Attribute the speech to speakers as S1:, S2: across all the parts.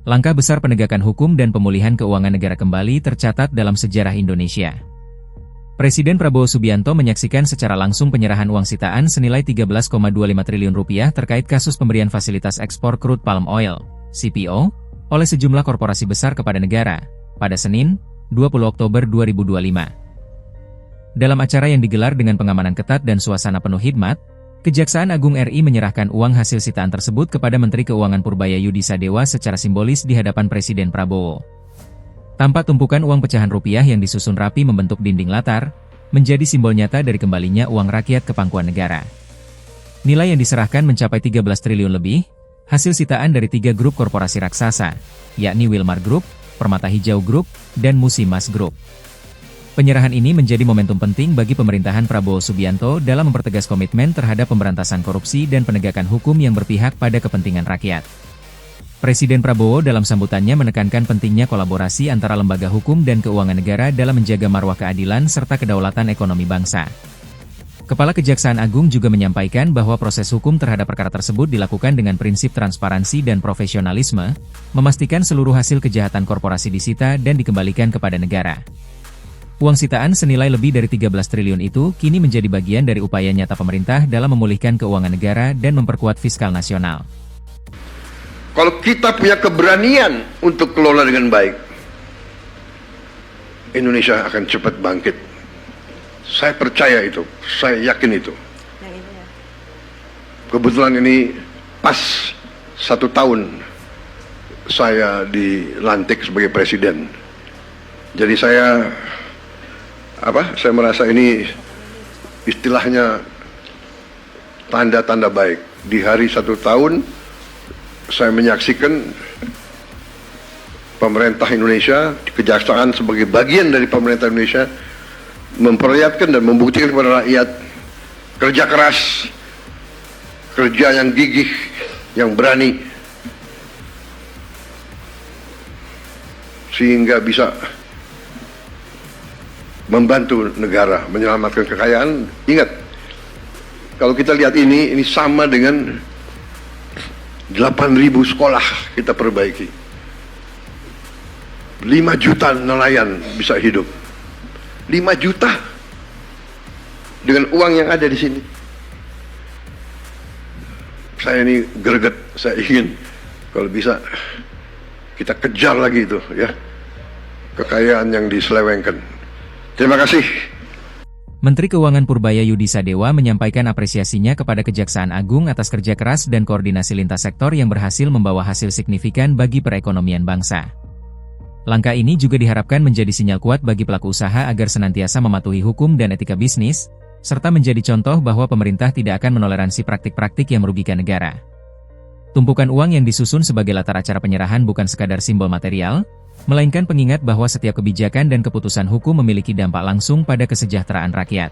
S1: Langkah besar penegakan hukum dan pemulihan keuangan negara kembali tercatat dalam sejarah Indonesia. Presiden Prabowo Subianto menyaksikan secara langsung penyerahan uang sitaan senilai Rp13,25 triliun terkait kasus pemberian fasilitas ekspor crude palm oil, CPO, oleh sejumlah korporasi besar kepada negara, pada Senin, 20 Oktober 2025. Dalam acara yang digelar dengan pengamanan ketat dan suasana penuh hikmat, Kejaksaan Agung RI menyerahkan uang hasil sitaan tersebut kepada Menteri Keuangan Purbaya Sadewa secara simbolis di hadapan Presiden Prabowo. Tampak tumpukan uang pecahan rupiah yang disusun rapi membentuk dinding latar, menjadi simbol nyata dari kembalinya uang rakyat ke pangkuan negara. Nilai yang diserahkan mencapai 13 triliun lebih, hasil sitaan dari 3 grup korporasi raksasa, yakni Wilmar Group, Permata Hijau Group, dan Musimas Group. Penyerahan ini menjadi momentum penting bagi pemerintahan Prabowo Subianto dalam mempertegas komitmen terhadap pemberantasan korupsi dan penegakan hukum yang berpihak pada kepentingan rakyat. Presiden Prabowo dalam sambutannya menekankan pentingnya kolaborasi antara lembaga hukum dan keuangan negara dalam menjaga marwah keadilan serta kedaulatan ekonomi bangsa. Kepala Kejaksaan Agung juga menyampaikan bahwa proses hukum terhadap perkara tersebut dilakukan dengan prinsip transparansi dan profesionalisme, memastikan seluruh hasil kejahatan korporasi disita dan dikembalikan kepada negara. Uang sitaan senilai lebih dari 13 triliun itu kini menjadi bagian dari upaya nyata pemerintah dalam memulihkan keuangan negara dan memperkuat fiskal nasional.
S2: Kalau kita punya keberanian untuk kelola dengan baik, Indonesia akan cepat bangkit. Saya percaya itu, saya yakin itu. Kebetulan ini pas 1 tahun saya dilantik sebagai presiden. Jadi saya merasa ini istilahnya tanda-tanda baik. Di hari 1 tahun saya menyaksikan pemerintah Indonesia, kejaksaan sebagai bagian dari pemerintah Indonesia memperlihatkan dan membuktikan kepada rakyat kerja keras, kerja yang gigih, yang berani, sehingga bisa membantu negara menyelamatkan kekayaan. Ingat, kalau kita lihat ini sama dengan 8.000 sekolah kita perbaiki, 5 juta nelayan bisa hidup, 5 juta dengan uang yang ada di sini. Saya ini greget, saya ingin kalau bisa kita kejar lagi itu ya, kekayaan yang diselewengkan. Terima kasih.
S1: Menteri Keuangan Purbaya Sadewa menyampaikan apresiasinya kepada Kejaksaan Agung atas kerja keras dan koordinasi lintas sektor yang berhasil membawa hasil signifikan bagi perekonomian bangsa. Langkah ini juga diharapkan menjadi sinyal kuat bagi pelaku usaha agar senantiasa mematuhi hukum dan etika bisnis, serta menjadi contoh bahwa pemerintah tidak akan menoleransi praktik-praktik yang merugikan negara. Tumpukan uang yang disusun sebagai latar acara penyerahan bukan sekadar simbol material, melainkan pengingat bahwa setiap kebijakan dan keputusan hukum memiliki dampak langsung pada kesejahteraan rakyat.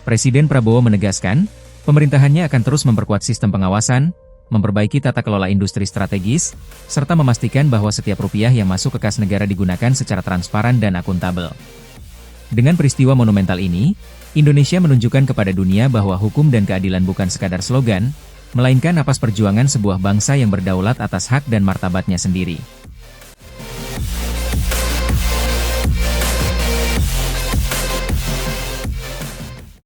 S1: Presiden Prabowo menegaskan, pemerintahannya akan terus memperkuat sistem pengawasan, memperbaiki tata kelola industri strategis, serta memastikan bahwa setiap rupiah yang masuk ke kas negara digunakan secara transparan dan akuntabel. Dengan peristiwa monumental ini, Indonesia menunjukkan kepada dunia bahwa hukum dan keadilan bukan sekadar slogan, melainkan napas perjuangan sebuah bangsa yang berdaulat atas hak dan martabatnya sendiri.